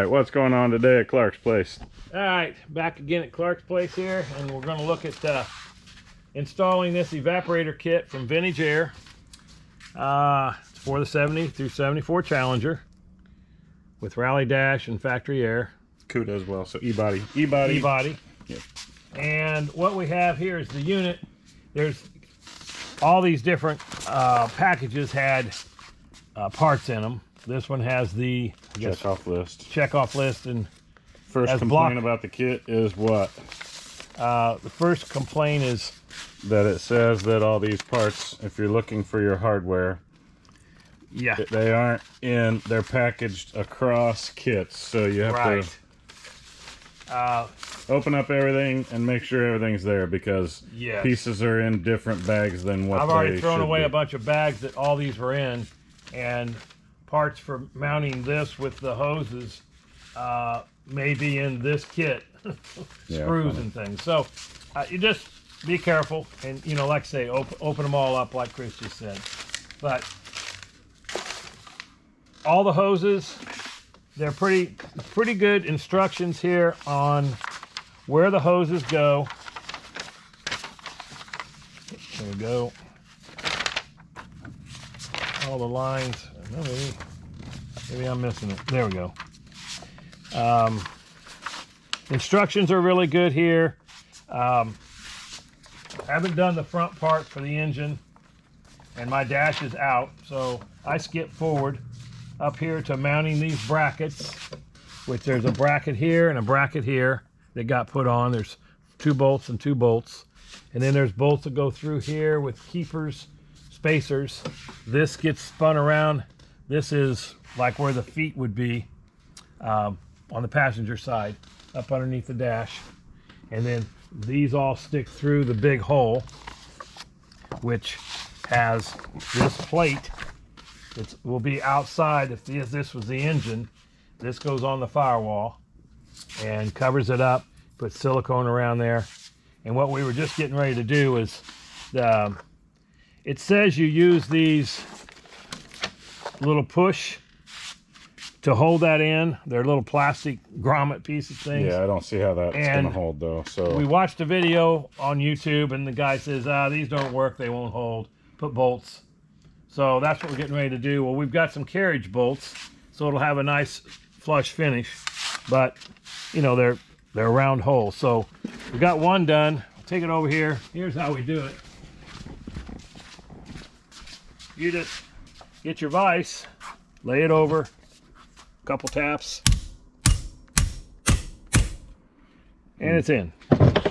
right, what's going on today at Clarksplace? All right, back again at Clarksplace here, and we're going to look at installing this evaporator kit from Vintage Air. It's for the 70 through 74 Challenger with Rally Dash and factory air. CUDA as well, so E-body. E-body. Yep. And what we have here is the unit. There's all these different packages had parts in them. This one has the Check-off list. Check-off list, and First complaint about the kit is what? The first complaint is that it says that all these parts, if you're looking for your hardware, yeah, they aren't in, they're packaged across kits, so you have to open up everything and make sure everything's there, because pieces are in different bags than what I've they already thrown away be. a bunch of bags that all these were in, and parts for mounting this with the hoses may be in this kit. Screws and things. So you just be careful, and you know, like I say, open them all up like Chris just said. But all the hoses, they're pretty good instructions here on where the hoses go. There we go. All the lines. Maybe I'm missing it. There we go. Instructions are really good here. Haven't done the front part for the engine, and my dash is out, so I skip forward up here to mounting these brackets, which there's a bracket here and a bracket here that got put on. There's 2 bolts and 2 bolts, and then there's bolts that go through here with keepers, spacers. This gets spun around. This is like where the feet would be on the passenger side, up underneath the dash. And then these all stick through the big hole, which has this plate. It will be outside. If this was the engine, this goes on the firewall and covers it up, put silicone around there. And what we were just getting ready to do is, it says you use these little push to hold that in. They're little plastic grommet piece of things. Yeah, I don't see how that's gonna hold though. So we watched a video on YouTube, and the guy says, these don't work, they won't hold. Put bolts. So that's what we're getting ready to do. Well, we've got some carriage bolts, so it'll have a nice flush finish, but you know, they're round holes. So we got one done. I'll take it over here. Here's how we do it. You just get your vise, lay it over, couple taps, and it's in.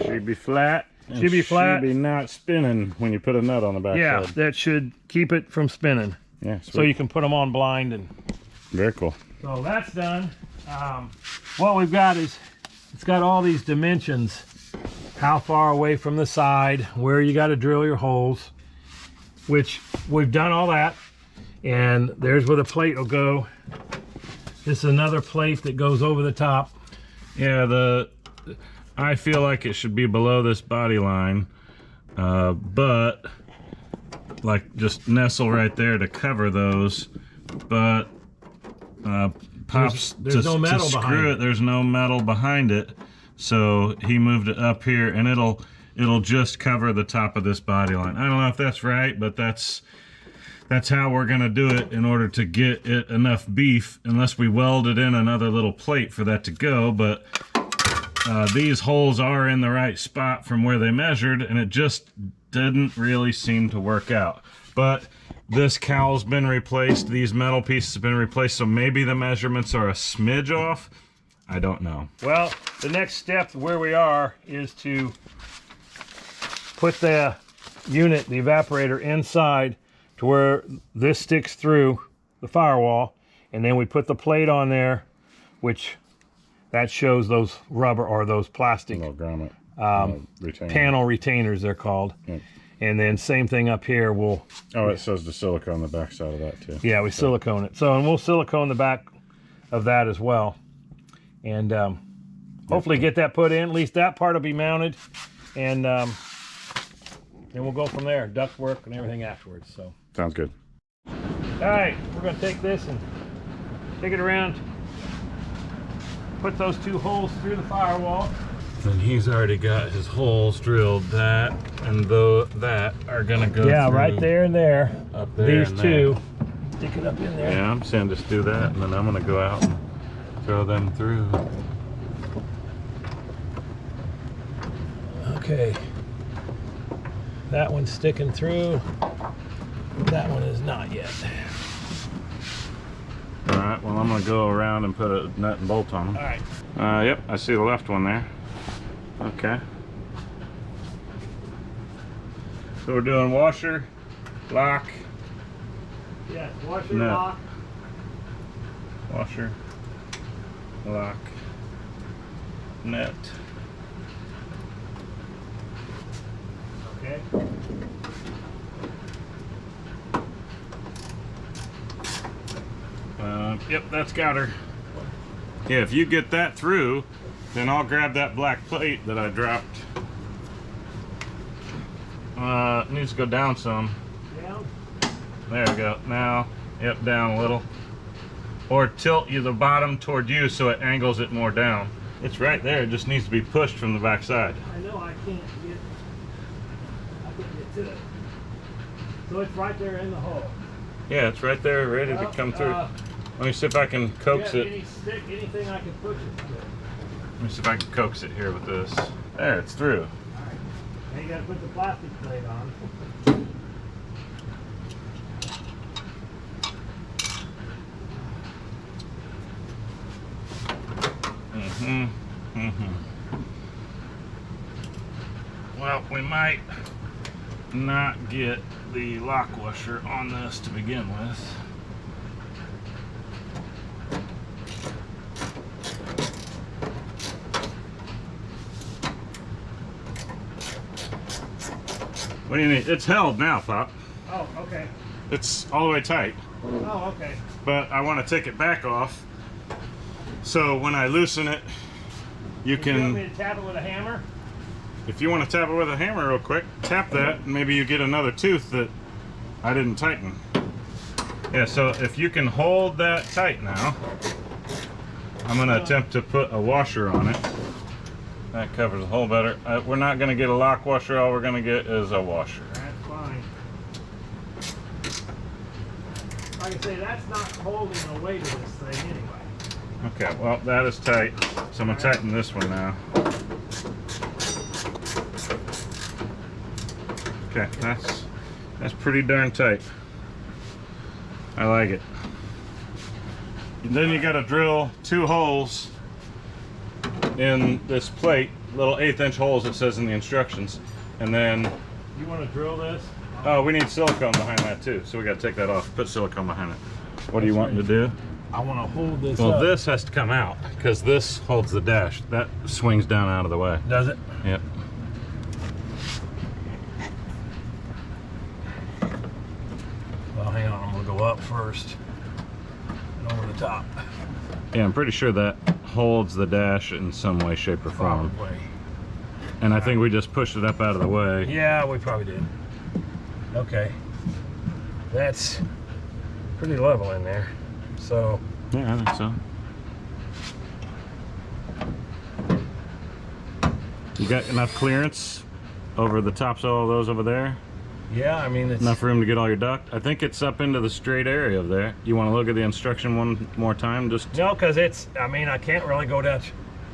Should be flat. Should be flat. Should be not spinning when you put a nut on the back Yeah, side. that should keep it from spinning. Yeah, sweet. So you can put them on blind. And very cool. so that's done. What we've got is, it's got all these dimensions, how far away from the side, where you got to drill your holes, which we've done all that. And there's where the plate will go. This is another plate that goes over the top. Yeah, I feel like it should be below this body line, but like just nestle right there to cover those. But Pops, there's no metal behind it. There's no metal behind it, so he moved it up here, and it'll just cover the top of this body line. I don't know if that's right, but that's how we're gonna do it in order to get it enough beef, unless we welded in another little plate for that to go. But these holes are in the right spot from where they measured, and it just didn't really seem to work out. But this cowl's been replaced, these metal pieces have been replaced, so maybe the measurements are a smidge off. I don't know. Well, the next step where we are is to put the unit, the evaporator, inside to where this sticks through the firewall, and then we put the plate on there, which that shows those rubber or those plastic grommet, panel retainers, they're called. Yep. And then same thing up here. It says the silicone on the back side of that too. Yeah, we silicone it. So, and we'll silicone the back of that as well, and hopefully get that put in. At least that part will be mounted, and then we'll go from there. Duct work and everything afterwards. So sounds good. All right, we're going to take this and take it around put those 2 holes through the firewall. And he's already got his holes drilled. That and that are gonna go Yeah, through right there and there. up there. These and 2. Stick it up in there. Yeah, I'm saying just do that, and then I'm gonna go out and throw them through. Okay. That one's sticking through. That one is not yet. All right, well, I'm gonna go around and put a nut and bolt on them. All right. Yep, I see the left one there. Okay. So we're doing washer, lock, Yes, washer, nut. lock. Washer, lock, nut. Okay. Yep, that's got her. Yeah, if you get that through, then I'll grab that black plate that I dropped. It needs to go down some. Down. There we go. Now, yep, down a little. Or tilt the bottom toward you so it angles it more down. It's right there. It just needs to be pushed from the back side. I know I can't get to it. So it's right there in the hole. Yeah, it's right there, ready to come through. Let me see if I can coax it. Any stick, anything I can push it through. Let me see if I can coax it here with this. There, it's through. All right. Now you got to put the plastic plate on. Well, we might not get the lock washer on this to begin with. What do you need? It's held now, Pop. Oh, okay. It's all the way tight. Oh, okay. But I want to take it back off. So when I loosen it, you Do you want me can, to tap it with a hammer? if you want to tap it with a hammer real quick, tap that, and maybe you get another tooth that I didn't tighten. Yeah, so if you can hold that tight now, I'm going to attempt to put a washer on it. That covers the hole better. We're not going to get a lock washer, all we're going to get is a washer. That's fine. Like I say, that's not holding the weight of this thing anyway. Okay, well, that is tight, so I'm going to tighten this one now. Okay, that's pretty darn tight. I like it. And then you got to drill 2 holes in this plate, little 1/8" holes it says in the instructions, and then You want to drill this? oh, we need silicone behind that too, so we got to take that off, put silicone behind it. What do you want to do? I want to hold this Well, up. this has to come out because this holds the dash. That swings down out of the way. Does it? Yep. Well, hang on. I'm going to go up first and over the top. Yeah, I'm pretty sure that holds the dash in some way, shape, or form. Probably. And I think we just pushed it up out of the way. Yeah, we probably did. Okay. That's pretty level in there. So, Yeah, I think so. You got enough clearance over the tops of all those over there? yeah, I mean, it's... Enough room to get all your duct? I think it's up into the straight area of there. You want to look at the instruction one more time? Just No, because it's... I mean, I can't really go down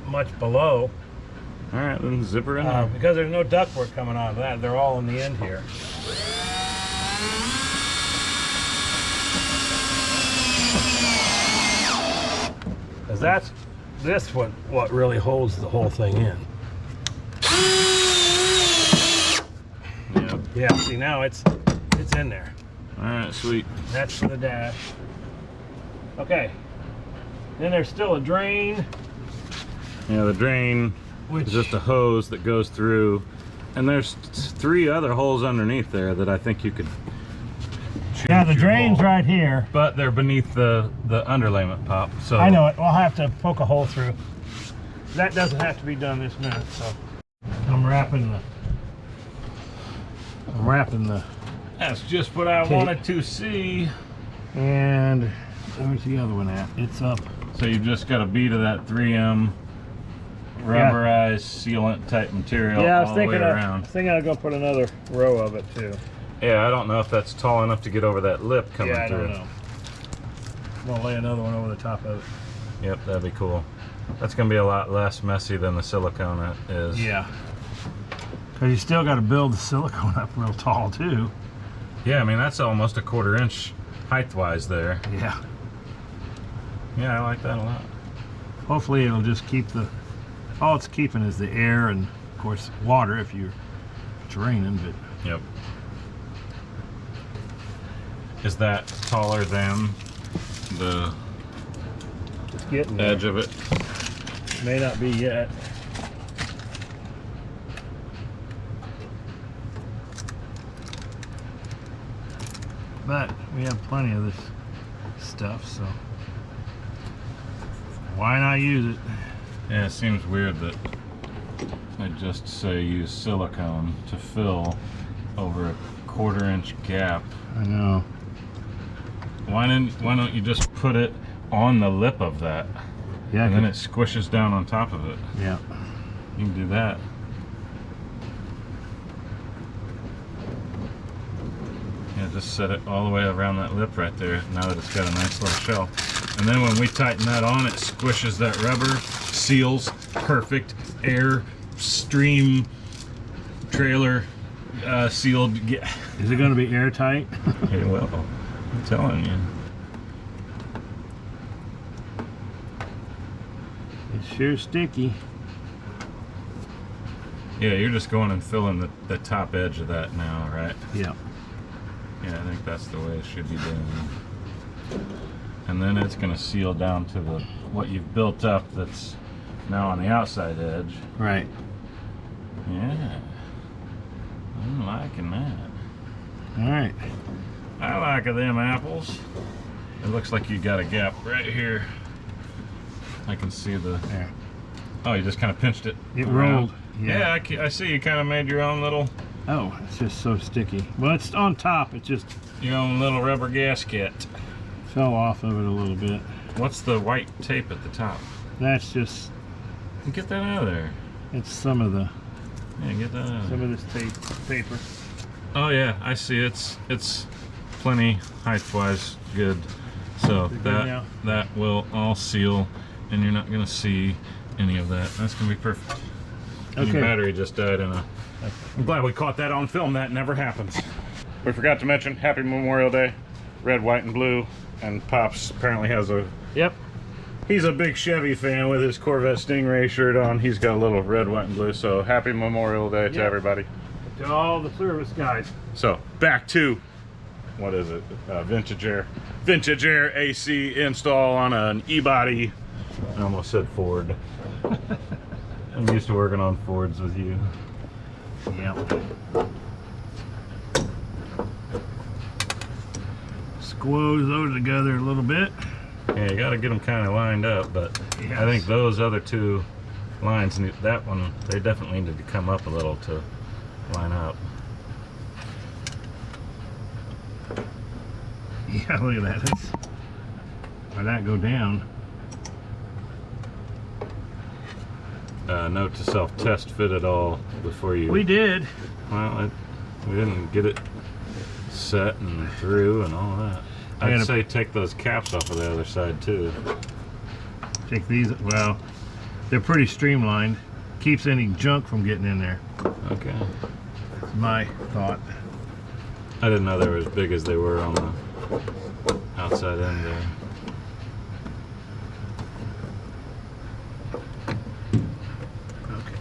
much below. all right, then zip her in there. Because there's no ductwork coming out of that. They're all in the end here. Because that's what really holds the whole thing in. Yep. Yeah, see now it's in there. All right, sweet. That's for the dash. Okay. Then there's still a drain, Yeah, the drain which is just a hose that goes through, and there's 3 other holes underneath there that I think you could. yeah, the choose your drain's hole. right here. But they're beneath the underlayment, Pop. So I know it. I'll have to poke a hole through. That doesn't have to be done this minute, so I'm wrapping the that's just what I Okay. wanted to see. and where's the other one at? It's up. So you've just got a bead of that 3M rubberized sealant type material Yeah, I was all the way thinking around. I'd go put another row of it too. Yeah, I don't know if that's tall enough to get over that lip coming Yeah, I through. don't know. I'm gonna lay another one over the top of it. Yep, that'd be cool. That's gonna be a lot less messy than the silicone is. Yeah. Because you still got to build the silicone up real tall too. Yeah, I mean that's almost a 1/4 inch height-wise there. Yeah. Yeah, I like that a lot. Hopefully it'll just keep the, all it's keeping is the air and of course water if it's raining, but. Yep. Is that taller than the It's getting there. edge of it? May not be yet. But we have plenty of this stuff, so why not use it? Yeah, it seems weird that they just say use silicone to fill over a 1/4 inch gap. I know. Why don't you just put it on the lip of that? Yeah. And then it squishes down on top of it. Yeah. You can do that. Yeah, just set it all the way around that lip right there, now that it's got a nice little shell. And then when we tighten that on, it squishes that rubber, seals, perfect, air, stream, trailer, sealed. Is it going to be airtight? It will. I'm telling you. It's sure sticky. Yeah, you're just going and filling the top edge of that now, right? Yeah. Yeah, I think that's the way it should be done. And then it's going to seal down to what you've built up that's now on the outside edge. Right. Yeah. I'm liking that. All right. I like them apples. It looks like you got a gap right here. I can see the... There. Oh, you just kind of pinched it. It around. rolled. Yeah, I see you kind of made your own little... Oh, it's just so sticky. Well, it's on top. It just Your own little rubber gasket. fell off of it a little bit. What's the white tape at the top? That's just, Get that out of there. it's some of the, Yeah, get that out of there. some of this paper. Oh yeah, I see. It's plenty height-wise good. So Good that now. that will all seal, and you're not gonna see any of that. That's gonna be perfect. And Okay. Your battery just died in a. I'm glad we caught that on film. That never happens. We forgot to mention Happy Memorial Day, red, white, and blue. And Pops apparently has a. Yep. He's a big Chevy fan with his Corvette Stingray shirt on. He's got a little red, white, and blue. So Happy Memorial Day to Yep. everybody. To all the service guys. So back to, what is it? Vintage Air AC install on an E-body. I almost said Ford. I'm used to working on Fords with you. Yep. Squoze those together a little bit. Yeah, you got to get them kind of lined up, but Yes. I think those other two lines, that one, they definitely need to come up a little to line up. Yeah, look at that. That's, why that go down? Note to self: test fit it all before you. We did. Well, we didn't get it set and through and all that. I I'd gotta- say take those caps off of the other side too. Take these. Well, they're pretty streamlined. Keeps any junk from getting in there. Okay. That's my thought. I didn't know they were as big as they were on the outside end there. Okay.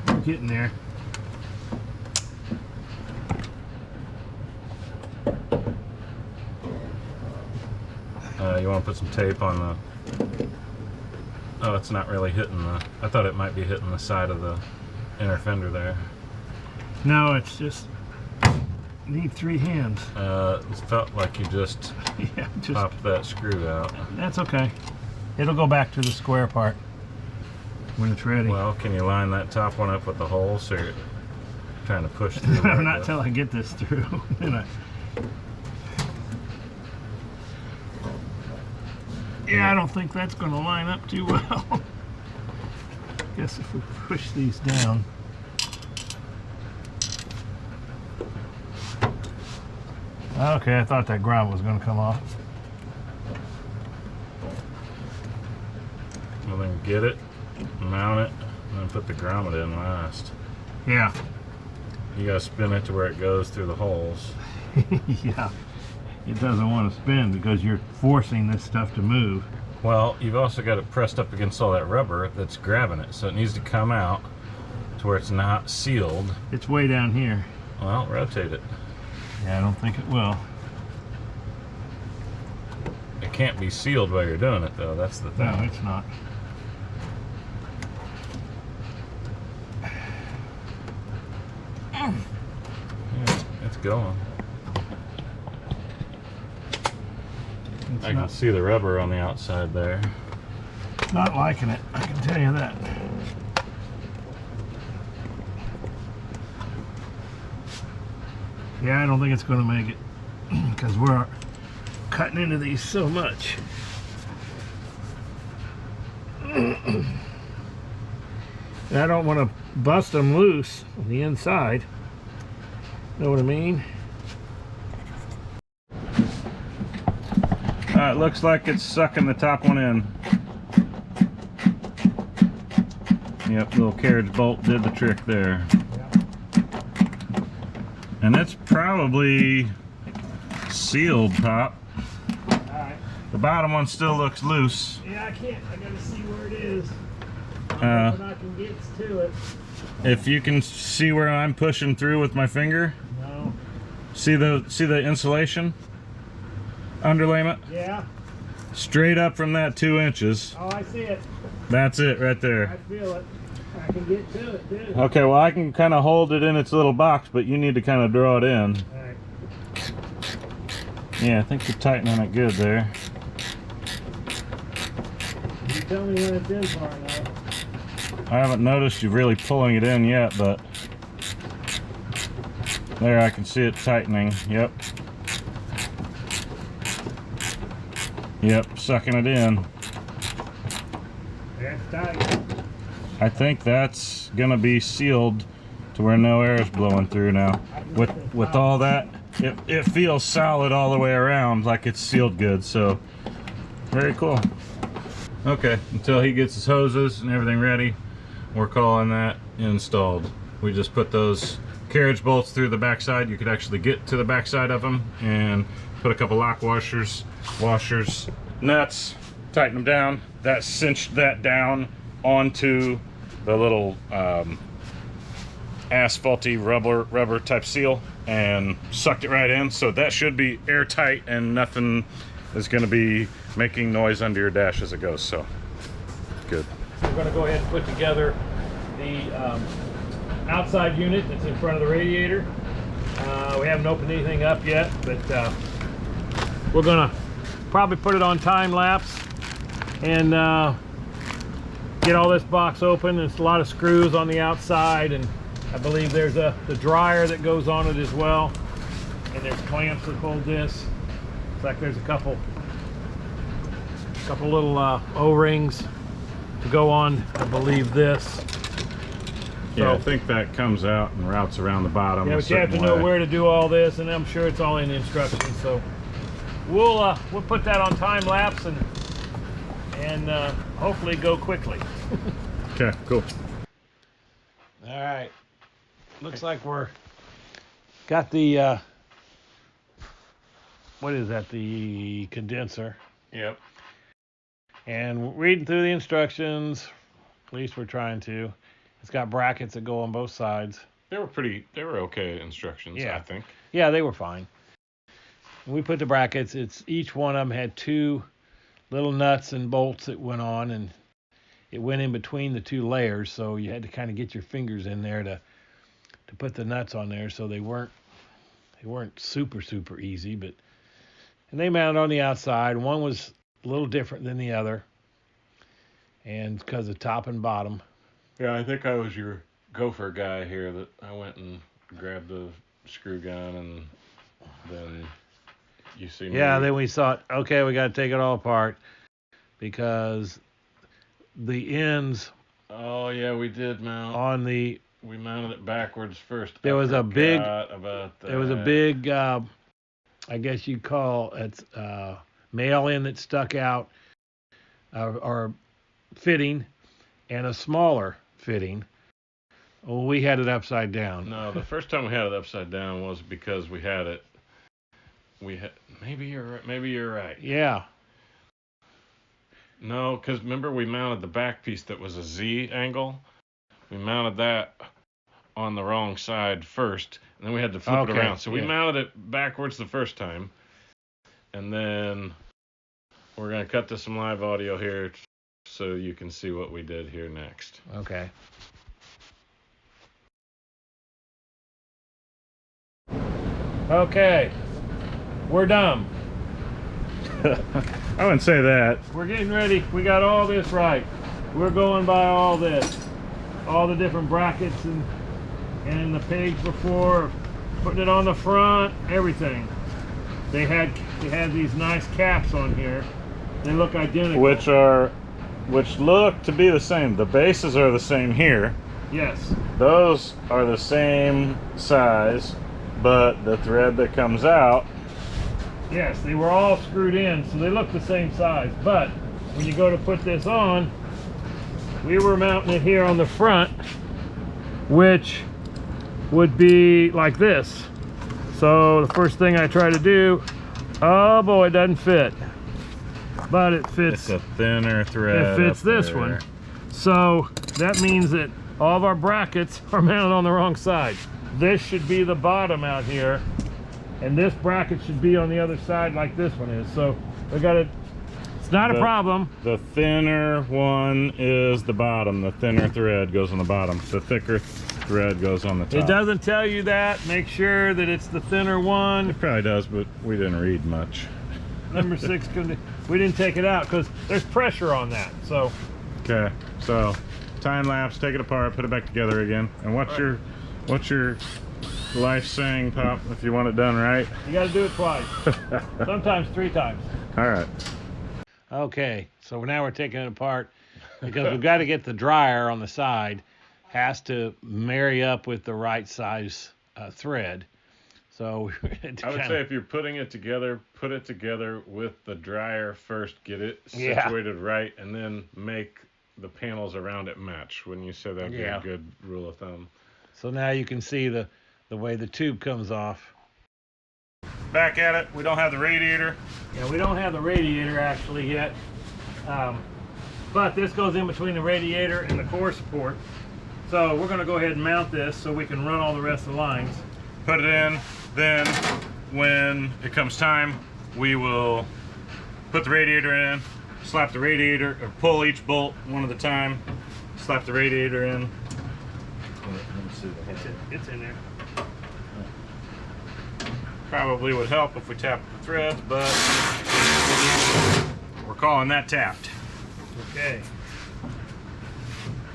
We're getting there. You want to put some tape on the... Oh, it's not really hitting the... I thought it might be hitting the side of the inner fender there. No, it's just need 3 hands. It felt like you just Yeah, just popped that screw out. that's okay. It'll go back to the square part when it's ready. Well, can you line that top one up with the hole so you're trying to push through there? Not till I get this through. Then Yeah, I don't think that's going to line up too well. Guess if we push these down. Okay, I thought that grommet was going to come off. Well, then get it, mount it, and then put the grommet in last. Yeah. You gotta spin it to where it goes through the holes. Yeah. It doesn't want to spin because you're forcing this stuff to move. Well, you've also got it pressed up against all that rubber that's grabbing it, so it needs to come out to where it's not sealed. It's way down here. Well, rotate it. Yeah, I don't think it will. It can't be sealed while you're doing it, though. That's the thing. No, it's not. Yeah, it's going. I can see the rubber on the outside there. Not liking it, I can tell you that. Yeah, I don't think it's going to make it because we're cutting into these so much. And I don't want to bust them loose on the inside. Know what I mean? It looks like it's sucking the top one in. Yep, little carriage bolt did the trick there. And it's probably sealed, Pop. Alright. The bottom one still looks loose. Yeah, I can't. I gotta see where it is. When I can get to it. If you can see where I'm pushing through with my finger, No. see the insulation underlayment? Yeah. Straight up from that 2 inches. Oh, I see it. That's it right I there. feel it. I can get to it, too. Okay, well I can kind of hold it in its little box, but you need to kind of draw it in. Alright. Yeah, I think you're tightening it good there. You tell me when it's in far enough. I haven't noticed you really pulling it in yet, but there I can see it tightening. Yep. Yep, sucking it in. That's tight. I think that's gonna be sealed to where no air is blowing through now. With all that, it feels solid all the way around, like it's sealed good, so very cool. Okay, until he gets his hoses and everything ready, we're calling that installed. We just put those carriage bolts through the backside. You could actually get to the backside of them and put a couple lock washers, nuts, tighten them down. That cinched that down onto the little asphalty rubber type seal and sucked it right in. So that should be airtight and nothing is going to be making noise under your dash as it goes. So good. We're going to go ahead and put together the outside unit that's in front of the radiator. We haven't opened anything up yet, but we're going to probably put it on time lapse and get all this box open. There's a lot of screws on the outside, and I believe there's the dryer that goes on it as well, and there's clamps that hold this. Looks like there's a couple little O-rings to go on, I believe, this. Yeah, I think that comes out and routes around the bottom. Yeah, but you have to know where to do all this, and I'm sure it's all in the instructions. So we'll put that on time lapse and hopefully go quickly. Okay, cool. All right, looks like we're got the what is that? The condenser. Yep. And reading through the instructions, at least we're trying to. It's got brackets that go on both sides. They were okay instructions, Yeah. I think. Yeah, they were fine. We put the brackets, each one of them had 2 little nuts and bolts that went on, and it went in between the 2 layers, so you had to kind of get your fingers in there to put the nuts on there, so they weren't super easy, but and they mounted on the outside. One was a little different than the other, and because of top and bottom. Yeah, I think I was your gopher guy here that I went and grabbed the screw gun, and then you see me. Yeah, then we thought, okay, we got to take it all apart. because the ends Oh yeah, we did mount. on the We mounted it backwards first. there was I a big forgot about that. there was a big I guess you'd call it male end that stuck out or fitting and a smaller fitting. Well, we had it upside down. No, the first time we had it upside down was because we had it. Maybe you're right. Maybe you're right. Yeah. No, because remember we mounted the back piece that was a Z angle. We mounted that on the wrong side first, and then we had to flip it around. So we mounted it backwards the first time, and then we're gonna cut to some live audio here so you can see what we did here next. Okay. Okay, we're done. I wouldn't say that. We're getting ready. We got all this right. We're going by all this, all the different brackets and the page before, putting it on the front, everything. They had these nice caps on here. They look identical. Which look to be the same. The bases are the same here. Yes. Those are the same size, but the thread that comes out. Yes, they were all screwed in, so they look the same size. But when you go to put this on, we were mounting it here on the front, which would be like this. So the first thing I try to do, oh boy, it doesn't fit. But it fits. It's a thinner thread. It fits this one. So that means that all of our brackets are mounted on the wrong side. This should be the bottom out here, and this bracket should be on the other side like this one is. So we got it. It's not a problem. The thinner one is the bottom. The thinner thread goes on the bottom. The thicker thread goes on the top. It doesn't tell you that. Make sure that it's the thinner one. It probably does, but we didn't read much. Number 6, we didn't take it out because there's pressure on that. So. Okay, so time lapse, take it apart, put it back together again. And what's your life saying, Pop, if you want it done right? You got to do it twice. Sometimes 3 times. All right. Okay, so now we're taking it apart because we've got to get the dryer on the side, has to marry up with the right size thread. So I would say if you're putting it together, put it together with the dryer first, get it situated right, and then make the panels around it match. Wouldn't you say that'd be a good rule of thumb? So now you can see the way the tube comes off. Back at it. We don't have the radiator. Yeah, we don't have the radiator actually yet. But this goes in between the radiator and the core support. So we're going to go ahead and mount this so we can run all the rest of the lines. Put it in. Then when it comes time, we will put the radiator in, slap the radiator, or pull each bolt one at a time, slap the radiator in. Let me see it's in there. Probably would help if we tapped the threads, but we're calling that tapped. Okay.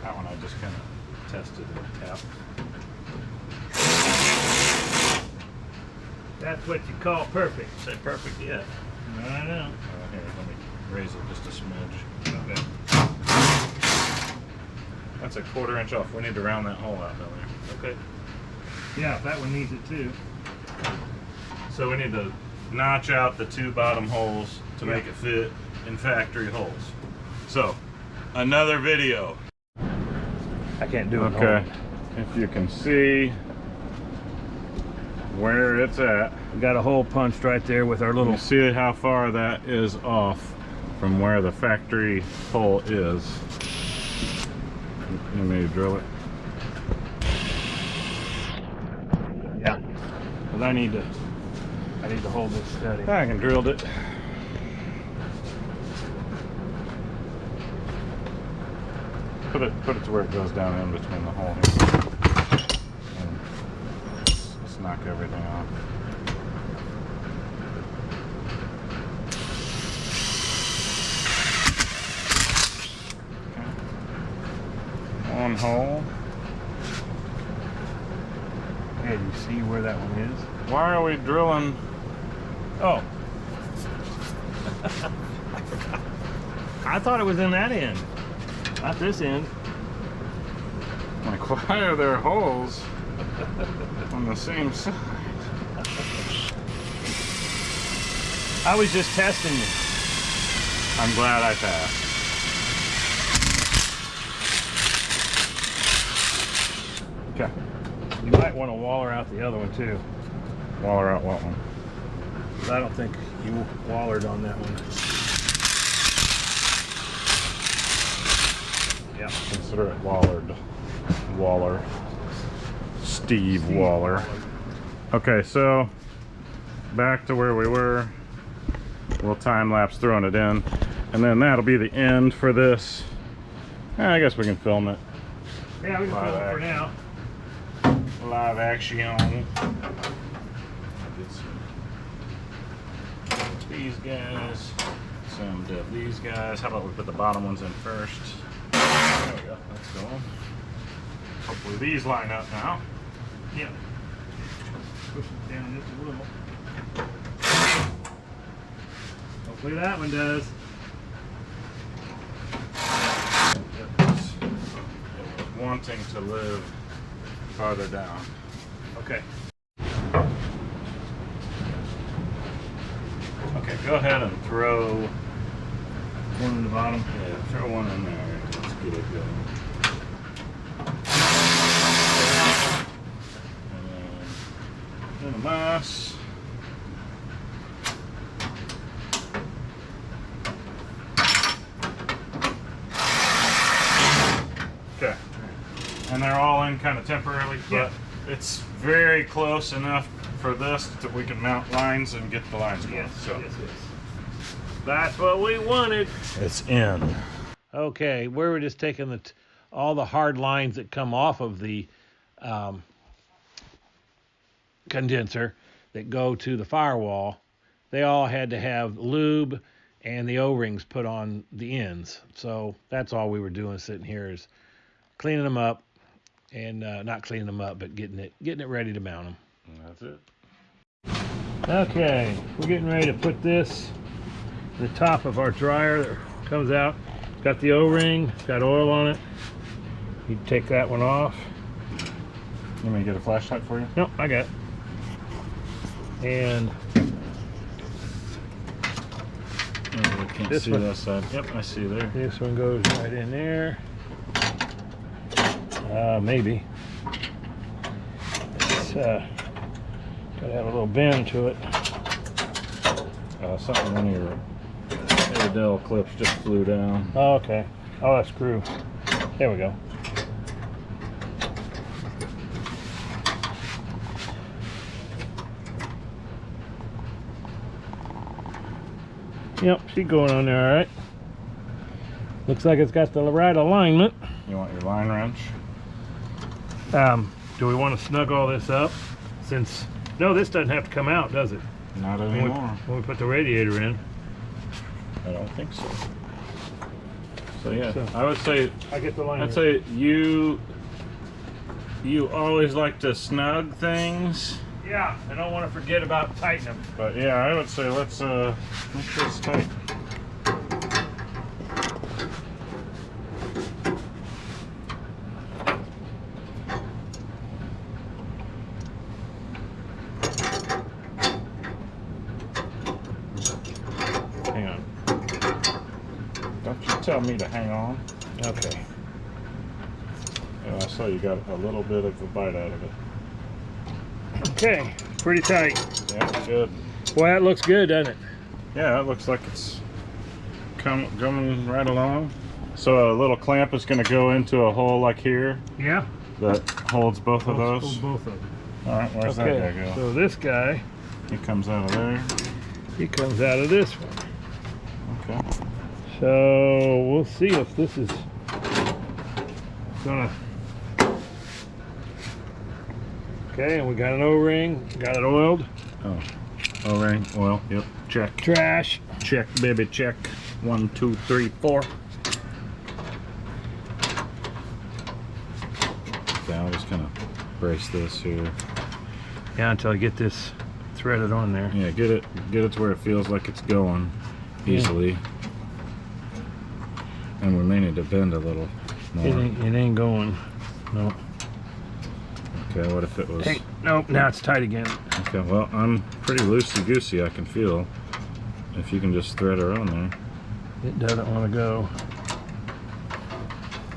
That one I just kind of tested and tapped. That's what you call perfect. Say perfect yet. I know. Here, let me raise it just a smidge. Okay. That's a 1/4 inch off. We need to round that hole out down there. Okay. Yeah, that one needs it too. So we need to notch out the 2 bottom holes to make it fit in factory holes. So, another video. I can't do it. Okay. If you can see where it's at. We got a hole punched right there with our little. You see how far that is off from where the factory hole is. You may drill it. Yeah. Because I need to hold this steady. I can drill it. Put it to where it goes down in between the hole here. And let's knock everything off. Okay. One hole. Hey, you see where that one is? Why are we drilling? Oh. I thought it was in that end, not this end. Like, why are there holes on the same side? I was just testing you. I'm glad I passed. Okay. You might want to waller out the other one too. Waller out what one? 'Cause I don't think you wallered on that one. Yeah. Consider it wallered. Waller. Steve Waller. Okay, so back to where we were. We'll time lapse throwing it in, and then that'll be the end for this. I guess we can film it. Yeah, we can film it for now. Live action. These guys. Some of these guys. How about we put the bottom ones in first? There we go. That's going. Hopefully these line up now. Yeah. Push it down just a little. Hopefully that one does. It was wanting to live farther down. Okay. Okay, go ahead and throw One in the bottom. Yeah, throw one in there. Let's get it going. And then the mass. Okay. And they're all in kind of temporarily, but Yeah. it's very close enough for this that we can mount lines and get the lines going. So yes. That's what we wanted. it's in. Okay, we were just taking all the hard lines that come off of the condenser that go to the firewall. They all had to have lube and the O-rings put on the ends. So that's all we were doing sitting here is cleaning them up and not cleaning them up, but getting it ready to mount them. And that's it. Okay, we're getting ready to put this in the top of our dryer that comes out. It's got the O-ring, it's got oil on it. You take that one off. You want me to get a flashlight for you? Nope, I got it. And I can't This see one? that side. Yep, I see there. this one goes right in there. Maybe. It's gotta have a little bend to it. Something on your Adele clips just flew down. Oh, okay. Oh, that screw. There we go. Yep, she's going on there all right. Looks like it's got the right alignment. You want your line wrench? Do we want to snug all this up? Since, no, this doesn't have to come out, does it? Not When anymore. when we put the radiator in. I don't think so. So yeah, So- I would say I get the line. I'd say you always like to snug things, Yeah, I don't want to forget about tightening them. but yeah, I would say let's make sure it's tight. Hang on. Don't you tell me to hang on. Okay. Yeah, I saw you got a little bit of a bite out of it. Okay, pretty tight. Yeah, good. Boy, that looks good, doesn't it? Yeah, it looks like it's coming right along. So a little clamp is going to go into a hole like here Yeah. that holds both of those. Both of them. All right, where's that guy go? So this guy, He comes out of there. he comes out of this one. Okay. So we'll see if this is gonna. Okay, and we got an O-ring, got it oiled. Oh, O-ring, oil. Yep. Check. Trash. Check, baby, check. 1, 2, 3, 4. Okay, I'll just kind of brace this here. Yeah, until I get this threaded on there. Yeah, get it to where it feels like it's going easily. And we may need to bend a little more. It ain't going. No. Okay, what if it was... Hey, nope, now it's tight again. Okay, well, I'm pretty loosey-goosey, I can feel. If you can just thread her on there. It doesn't want to go.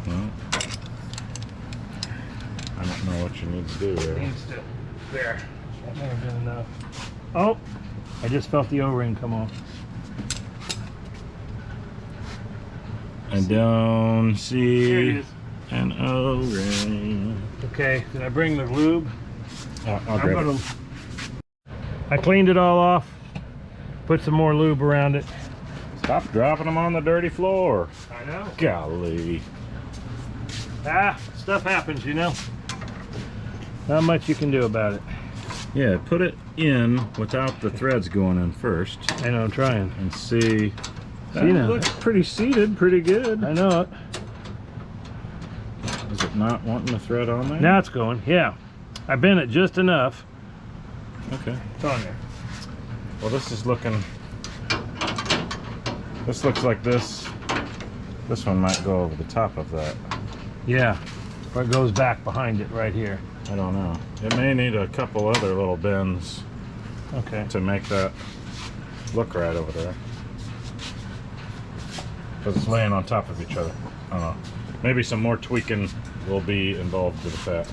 Well, I don't know what you need to do there. Needs to. There. That may have been enough. Oh! I just felt the O-ring come off. I don't There it see is. an O-ring. Okay, did I bring the lube? I'll grab it. I cleaned it all off. Put some more lube around it. Stop dropping them on the dirty floor. I know. Golly. Ah, stuff happens, you know. Not much you can do about it. Yeah, put it in without the threads going in first. I know, I'm trying. And see. That now. looks pretty seated, pretty good. I know it. Is it not wanting the thread on there? Now it's going, yeah. I bent it just enough. Okay. It's on there. Well, this is looking... This looks like this. This one might go over the top of that. Yeah, or it goes back behind it right here. I don't know. It may need a couple other little bends Okay. to make that look right over there. Because it's laying on top of each other. I don't know. Maybe some more tweaking will be involved with that.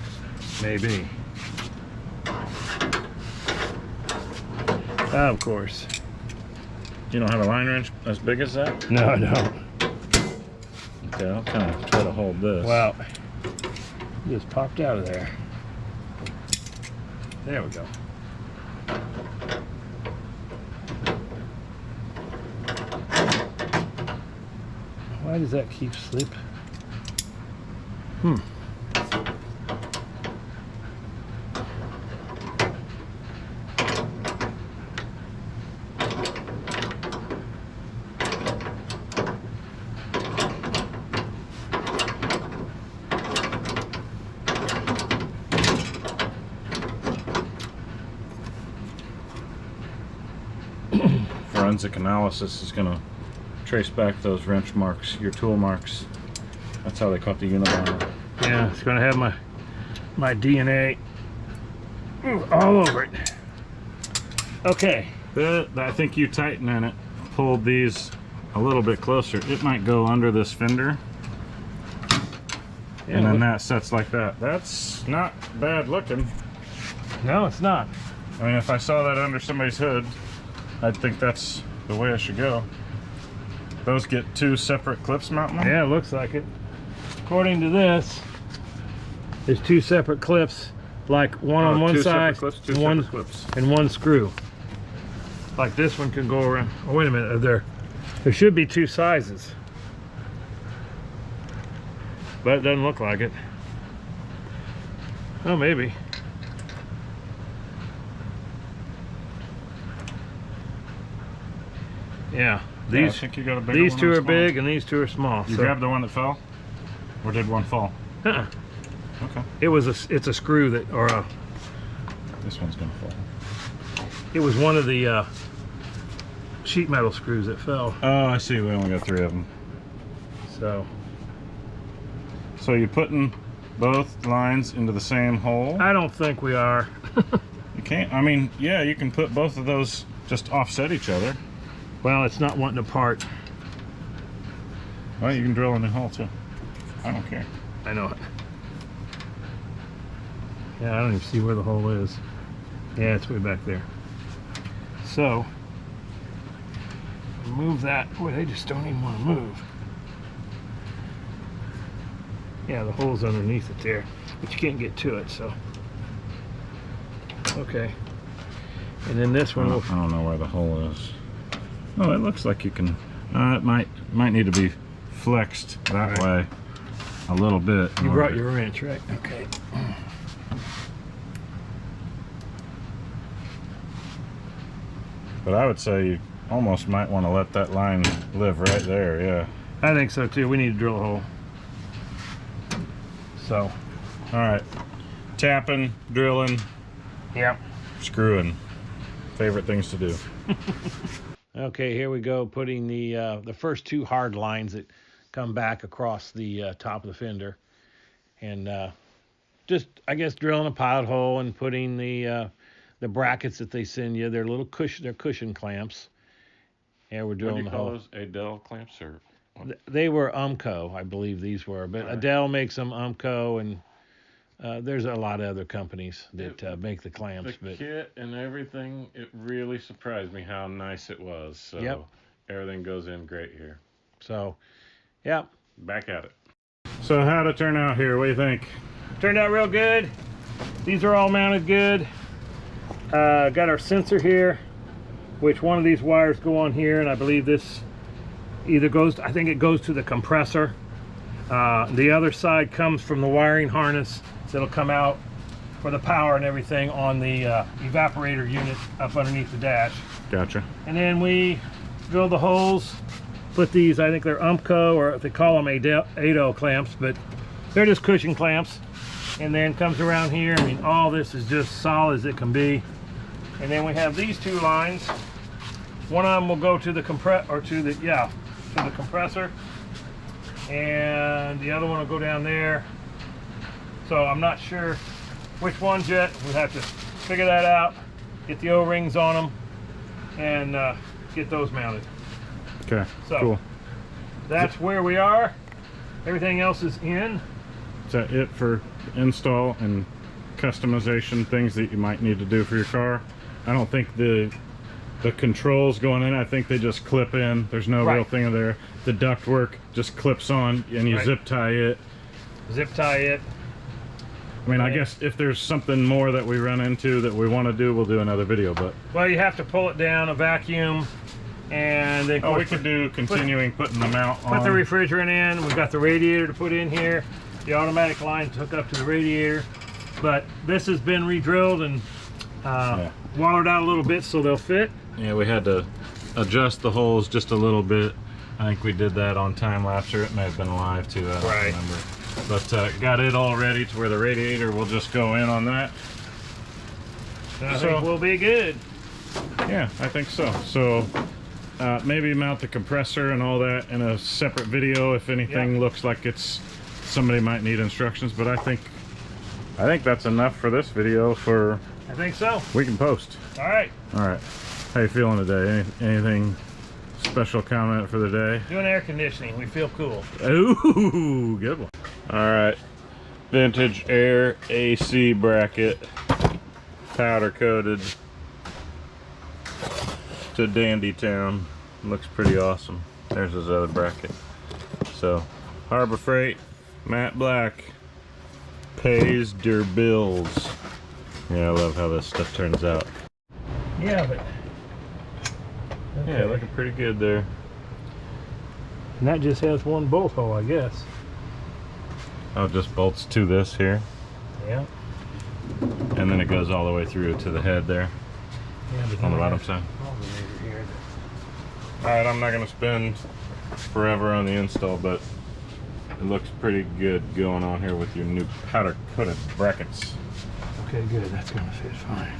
Maybe. Of course. You don't have a line wrench as big as that? No, I don't. Okay, I'll kind of try to hold this. Wow. It just popped out of there. There we go. Why does that keep slip? Forensic analysis is going to trace back those wrench marks, your tool marks. That's how they caught the Unabomber. Yeah, it's gonna have my DNA all over it. Okay. I think you tightening it pulled these a little bit closer. It might go under this fender. Yeah, And then that sets like that. That's not bad looking. no, it's not. I mean, if I saw that under somebody's hood, I'd think that's the way I should go. Those get two separate clips mounting them? Yeah, it looks like it. According to this, there's two separate clips, like one on one two side separate clips, two and one separate clips. and one screw. Like this one can go around. Oh, wait a minute. There should be two sizes, but it doesn't look like it. Oh, maybe. Yeah, Yeah, I these think you got a bigger these one two and a are smaller. big and these two are small. You so- grabbed the one that fell? Or did one fall? Uh-uh. Okay. It's a screw that, or a, This one's gonna fall. it was one of the sheet metal screws that fell. Oh, I see. We only got 3 of them. So So you're putting both lines into the same hole? I don't think we are. You can't. I mean, yeah, you can put both of those just offset each other. Well, it's not wanting to part. Well, you can drill a new hole too. I don't care. I know it. Yeah, I don't even see where the hole is. Yeah, it's way back there. So move that. Boy, they just don't even want to move. Yeah, the hole's underneath it there, but you can't get to it, so. Okay. And then this one will, I don't know where the hole is. Oh, it looks like you can. It might need to be flexed that way a little bit. you brought your wrench, right? Okay. But I would say you almost might want to let that line live right there. Yeah. I think so too. We need to drill a hole. So. All right. Tapping, drilling, Yep. screwing. Favorite things to do. Okay, here we go, putting the first two hard lines that come back across the top of the fender, and just, I guess, drilling a pilot hole and putting the brackets that they send you. They're little cushion, they're cushion clamps. And we're drilling the hole. What do you call those? Adele clamps or? They were Umco, I believe these were, but Right. Adele makes them, Umco, and there's a lot of other companies that make the clamps. The kit and everything, it really surprised me how nice it was. So Yep. everything goes in great here. So, yeah. Back at it. So how'd it turn out here? What do you think? Turned out real good. These are all mounted good. Got our sensor here, which one of these wires go on here, and I believe this either goes, I think it goes to the compressor. The other side comes from the wiring harness that'll come out for the power and everything on the evaporator unit up underneath the dash. Gotcha. And then we drill the holes, put these, I think they're Umco, or they call them Adele clamps, but they're just cushion clamps. And then comes around here. I mean, all this is just solid as it can be. And then we have these two lines. One of them will go to the to the compressor, and the other one will go down there. So I'm not sure which one's yet. We'll have to figure that out, get the O-rings on them, and get those mounted. Okay, So cool. that's where we are. Everything else is in. Is that it for install and customization, things that you might need to do for your car? I don't think the controls going in, I think they just clip in. There's no real thing in there. The ductwork just clips on and you zip tie it. Zip tie it. I mean, I guess if there's something more that we run into that we want to do, we'll do another video, but... Well, you have to pull it down, a vacuum, and then... Oh, we could do continuing putting the mount on. Put the refrigerant in. We've got the radiator to put in here. The automatic line's hooked up to the radiator. But this has been re-drilled and watered out a little bit so they'll fit. Yeah, we had to adjust the holes just a little bit. I think we did that on time lapse, or it may have been live too. I don't remember. But got it all ready to where the radiator will just go in on that. I think we'll be good. Yeah, I think so. So maybe mount the compressor and all that in a separate video if anything looks like it's somebody might need instructions. But I think that's enough for this video. I think so. We can post. All right. All right. How you feeling today? Anything special comment for the day? Doing air conditioning. We feel cool. Ooh, good one. All right. Vintage air AC bracket. Powder coated. To Dandy Town. Looks pretty awesome. There's his other bracket. So, Harbor Freight, matte black. Pays their bills. Yeah, I love how this stuff turns out. Yeah, but... Okay. Yeah, looking pretty good there. And that just has one bolt hole, I guess. Oh, it just bolts to this here. Yeah. And then it goes all the way through to the head there. Yeah, On the bottom side. Here. Alright, I'm not going to spend forever on the install, but it looks pretty good going on here with your new powder coated brackets. Okay, good. That's going to fit fine.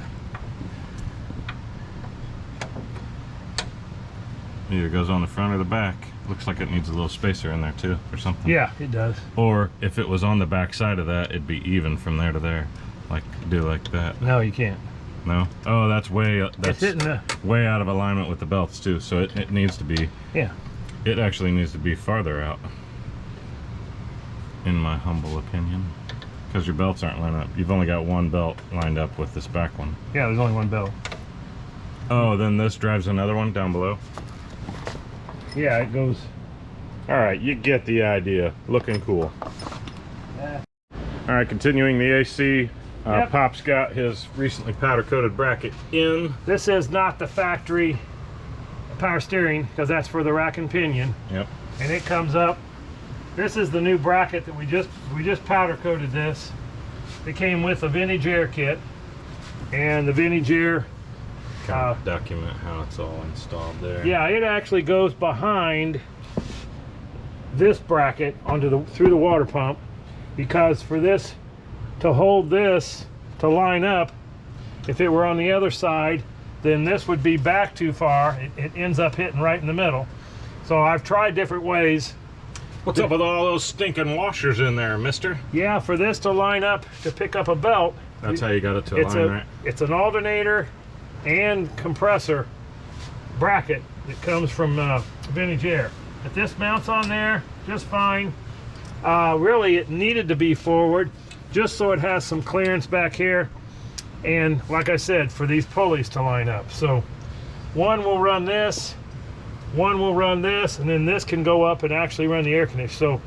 Either goes on the front or the back. Looks like it needs a little spacer in there too, or something. Yeah, it does. Or if it was on the back side of that, it'd be even from there to there. Like, do like that. No, you can't. No? Oh, that's way out of alignment with the belts too, so it needs to be... Yeah. It actually needs to be farther out, in my humble opinion. Because your belts aren't lined up. You've only got one belt lined up with this back one. Yeah, there's only one belt. Oh, then this drives another one down below? Yeah, it goes... Alright, you get the idea. Looking cool. Yeah. Alright, continuing the AC. Pop's got his recently powder coated bracket in. This is not the factory power steering, because that's for the rack and pinion. Yep. And it comes up. This is the new bracket that we just powder coated this. It came with a vintage air kit, and the vintage air Kind of document how it's all installed there. Yeah, it actually goes behind this bracket through the water pump, because for this to hold this to line up, if it were on the other side, then this would be back too far. It ends up hitting right in the middle. So I've tried different ways. What's up with all those stinking washers in there, mister? Yeah, for this to line up to pick up a belt. That's how you got it to align, right? It's an alternator and compressor bracket that comes from Vintage Air. But this mounts on there just fine. Really, it needed to be forward just so it has some clearance back here. And like I said, for these pulleys to line up. So one will run this, one will run this, and then this can go up and actually run the air conditioner. So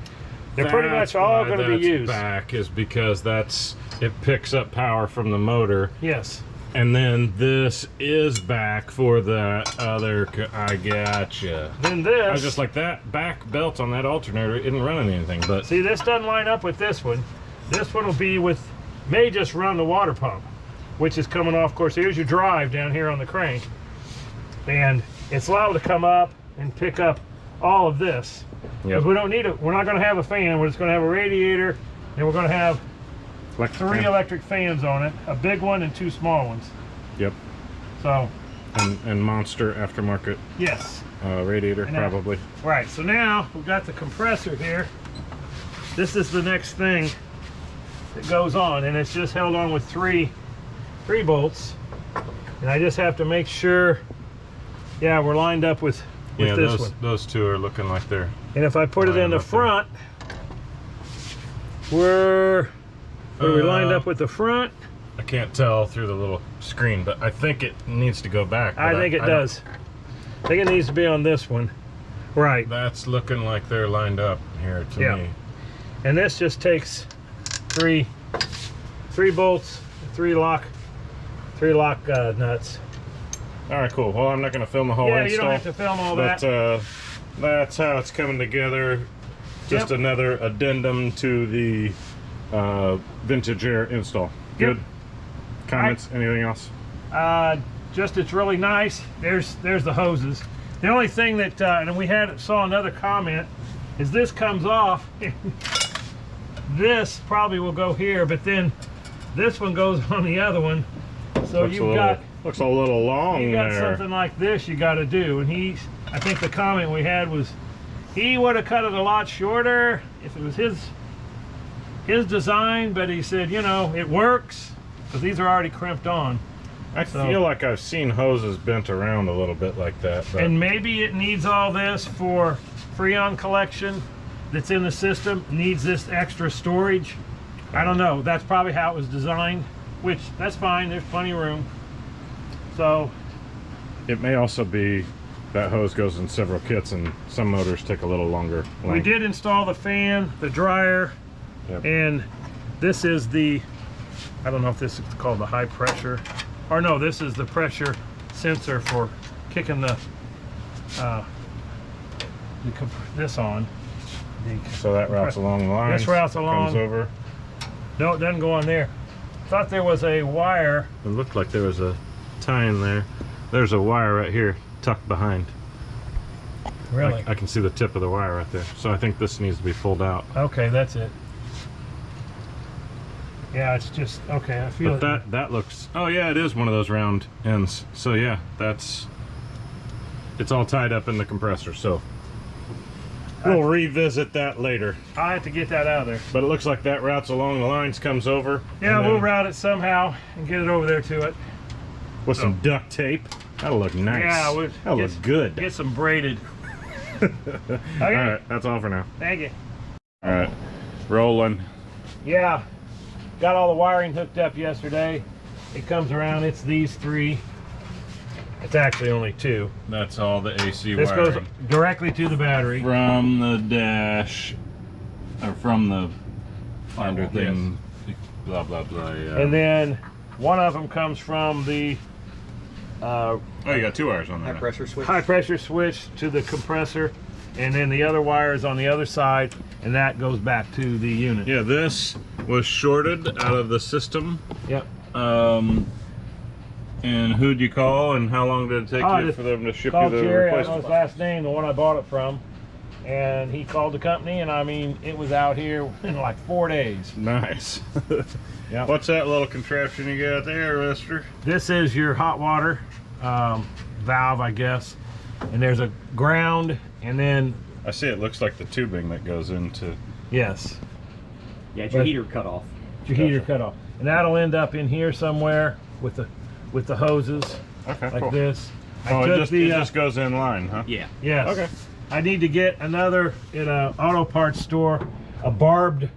they're pretty much all going to be used. Back is because it picks up power from the motor. Yes. And then this is back for the other. I gotcha. Then this. I was just like, that back belt on that alternator isn't running anything. But see, this doesn't line up with this one. This one will be with, may just run the water pump, which is coming off. Of course, here's your drive down here on the crank, and it's allowed to come up and pick up all of this. Because we don't need it. We're not going to have a fan. We're just going to have a radiator, and we're going to have three electric fans on it, a big one and two small ones. Yep. So. And Monster aftermarket. Yes. Radiator, probably. Right. So now we've got the compressor here. This is the next thing that goes on, and it's just held on with three bolts. And I just have to make sure, yeah, we're lined up with this one. Those two are looking like they're. And if I put it in the front, are we lined up with the front? I can't tell through the little screen, but I think it needs to go back. I think it does. I think it needs to be on this one. Right. That's looking like they're lined up here to me. And this just takes three bolts, three lock nuts. All right, cool. Well, I'm not going to film the whole install. Yeah, you don't have to film all that. But that's how it's coming together. Just another addendum to the Vintage Air install. Good. Comments? Anything else? Just it's really nice. There's the hoses. The only thing that and we saw another comment is this comes off. This probably will go here, but then this one goes on the other one. So looks a little long there. You got something like this you got to do, and I think the comment we had was he would have cut it a lot shorter if it was his design, but he said, you know, it works because these are already crimped on. I feel like I've seen hoses bent around a little bit like that. But. And maybe it needs all this for Freon collection that's in the system, needs this extra storage. I don't know. That's probably how it was designed, which that's fine. There's plenty of room. So it may also be that hose goes in several kits, and some motors take a little longer length. We did install the fan, the dryer, and this is the, I don't know if this is called the high pressure, or no, this is the pressure sensor for kicking this on. So that routes along the line. This routes along. Comes over. No, it doesn't go on there. Thought there was a wire. It looked like there was a tie in there. There's a wire right here tucked behind. Really? I can see the tip of the wire right there. So I think this needs to be pulled out. Okay, that's it. Yeah, it's just, okay, I feel but that looks, oh yeah, it is one of those round ends. So yeah, it's all tied up in the compressor. So we'll revisit that later. I'll have to get that out of there. But it looks like that routes along the lines, comes over. Yeah, we'll route it somehow and get it over there to it. With some duct tape. That'll look nice. Yeah, that'll look good. Get some braided. Okay. All right, that's all for now. Thank you. All right, rolling. Yeah, got all the wiring hooked up yesterday. It comes around, it's these three. It's actually only two. That's all the AC this wiring. This goes directly to the battery. From the dash, or from the finder thing, blah, blah, blah, yeah. And then one of them comes from the oh, you got two wires on there. High pressure switch. High pressure switch to the compressor, and then the other wire is on the other side, and that goes back to the unit. Yeah, this was shorted out of the system. Yep. And who'd you call, and how long did it take you for them to ship you the Jerry, replacement? I know his last name, the one I bought it from, and he called the company, and I mean, it was out here in like 4 days. Nice. Yeah. What's that little contraption you got there, mister? This is your hot water valve, I guess, and there's a ground, and then I see it looks like the tubing that goes into. Yes. Yeah, it's your But- heater cut off. Your heater cut off. And that'll end up in here somewhere with the hoses Okay, like cool. this. Oh, I it took just, the, it just goes in line, huh? Yeah. yes. Okay. I need to get another at a auto parts store, a barbed,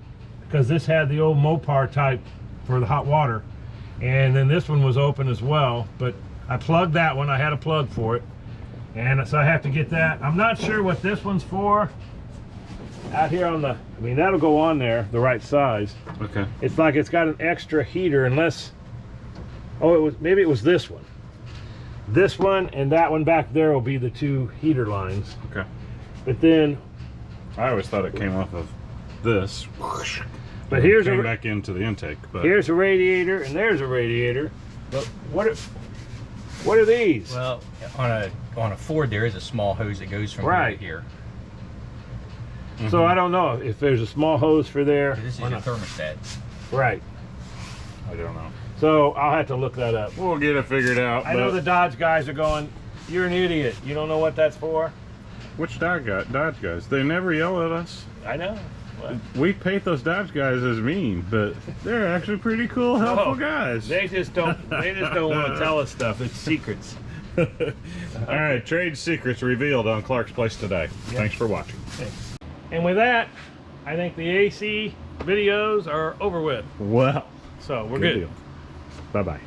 because this had the old Mopar type for the hot water. And then this one was open as well, but I plugged that one. I had a plug for it. And so I have to get that. I'm not sure what this one's for. Out here on the, I mean, that'll go on there, the right size. Okay. It's like it's got an extra heater unless, oh, maybe it was this one. This one and that one back there will be the two heater lines. Okay. But then, I always thought it came off of this. but here's came a, back into the intake. But here's a radiator and there's a radiator. But what are these? Well, on a Ford, there is a small hose that goes from Right. here So I don't know if there's a small hose for there. to here. This is or your not. thermostat. Right. I don't know. So I'll have to look that up. We'll get it figured out. I know the Dodge guys are going, you're an idiot. You don't know what that's for? Which Dodge guys? They never yell at us. I know. Well, We paint those Dodge guys as mean, but they're actually pretty cool, helpful No, guys. they just don't want to tell us stuff. It's secrets. All right, trade secrets revealed on Clarksplace today. Thanks for watching. And with that, I think the AC videos are over with. Well, So we're good. Bye bye.